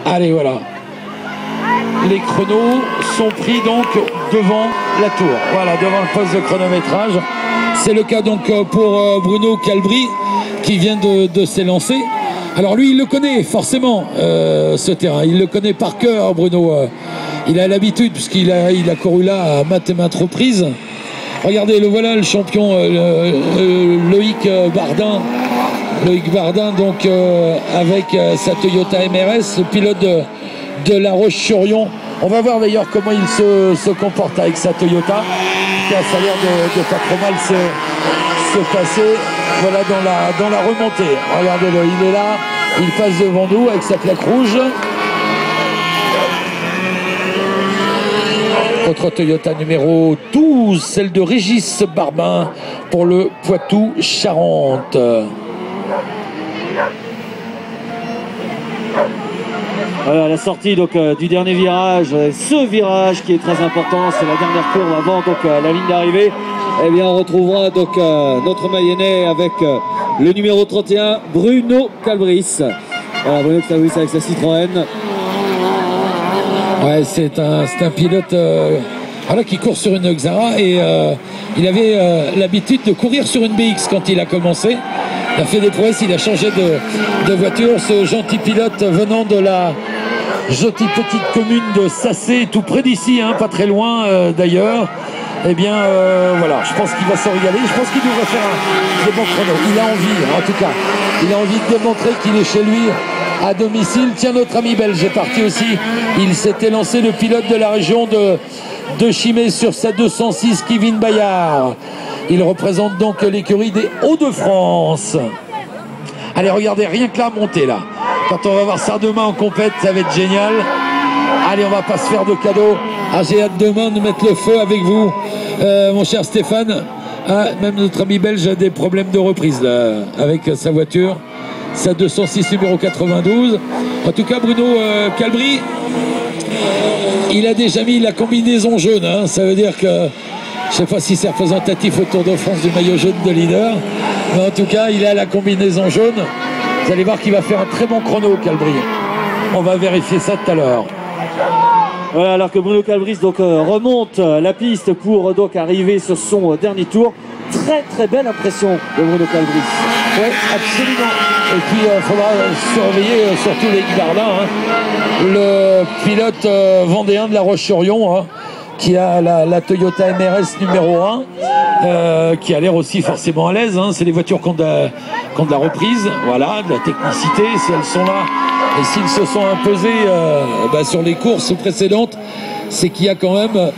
Allez, voilà. Les chronos sont pris donc devant la tour. Voilà, devant le poste de chronométrage. C'est le cas donc pour Bruno Calbry qui vient de s'élancer. Alors lui, il le connaît forcément, ce terrain. Il le connaît par cœur, Bruno. Il a l'habitude puisqu'il a couru là à maintes reprises. Regardez, le voilà, le champion Loïc Bardin. Loïc Bardin, donc avec sa Toyota MRS, le pilote de La Roche-sur-Yon. On va voir d'ailleurs comment il se comporte avec sa Toyota. Ça a l'air de pas trop mal se passer. Voilà, dans la remontée. Regardez-le, il est là, il passe devant nous avec sa plaque rouge. Autre Toyota numéro 12, celle de Régis Barbin pour le Poitou-Charentes. Voilà la sortie donc du dernier virage, ce virage qui est très important, c'est la dernière courbe avant donc la ligne d'arrivée. Eh bien on retrouvera donc notre Mayennais avec le numéro 31, Bruno Calbry. Voilà, Bruno Calbry avec sa Citroën. Ouais, c'est un pilote voilà, qui court sur une Xara et il avait l'habitude de courir sur une BX quand il a commencé. Il a fait des prouesses, il a changé de voiture. Ce gentil pilote venant de la jolie petite commune de Sassé, tout près d'ici, hein, pas très loin d'ailleurs. Eh bien, voilà, je pense qu'il va se régaler. Je pense qu'il devrait faire des bons chronos. Il a envie, en tout cas. Il a envie de démontrer qu'il est chez lui à domicile. Tiens, notre ami belge est parti aussi. Il s'était lancé, le pilote de la région de Chimay sur sa 206, Kevin Bayard. Il représente donc l'écurie des Hauts-de-France. Allez, regardez, rien que la montée là. Quand on va voir ça demain en compète, ça va être génial. Allez, on va pas se faire de cadeaux. Ah, j'ai hâte demain de mettre le feu avec vous, mon cher Stéphane. Ah, même notre ami belge a des problèmes de reprise là, avec sa voiture. Sa 206 numéro 92. En tout cas, Bruno Calbry, il a déjà mis la combinaison jaune. Hein. Ça veut dire que, je ne sais pas si c'est représentatif au Tour de France du maillot jaune de leader, mais en tout cas, il a la combinaison jaune. Vous allez voir qu'il va faire un très bon chrono, Calbry. On va vérifier ça tout à l'heure. Voilà, alors que Bruno Calbry donc remonte la piste pour donc arriver sur son dernier tour. Très belle impression de Bruno Calbry. Oui, absolument. Et puis il faudra surveiller surtout les Bardin, hein, le pilote vendéen de La Roche-sur-Yon, hein, qui a la Toyota MRS numéro 1, qui a l'air aussi forcément à l'aise. Hein. C'est les voitures qui ont de la reprise, voilà, de la technicité, si elles sont là. Et s'ils se sont imposés sur les courses précédentes, c'est qu'il y a quand même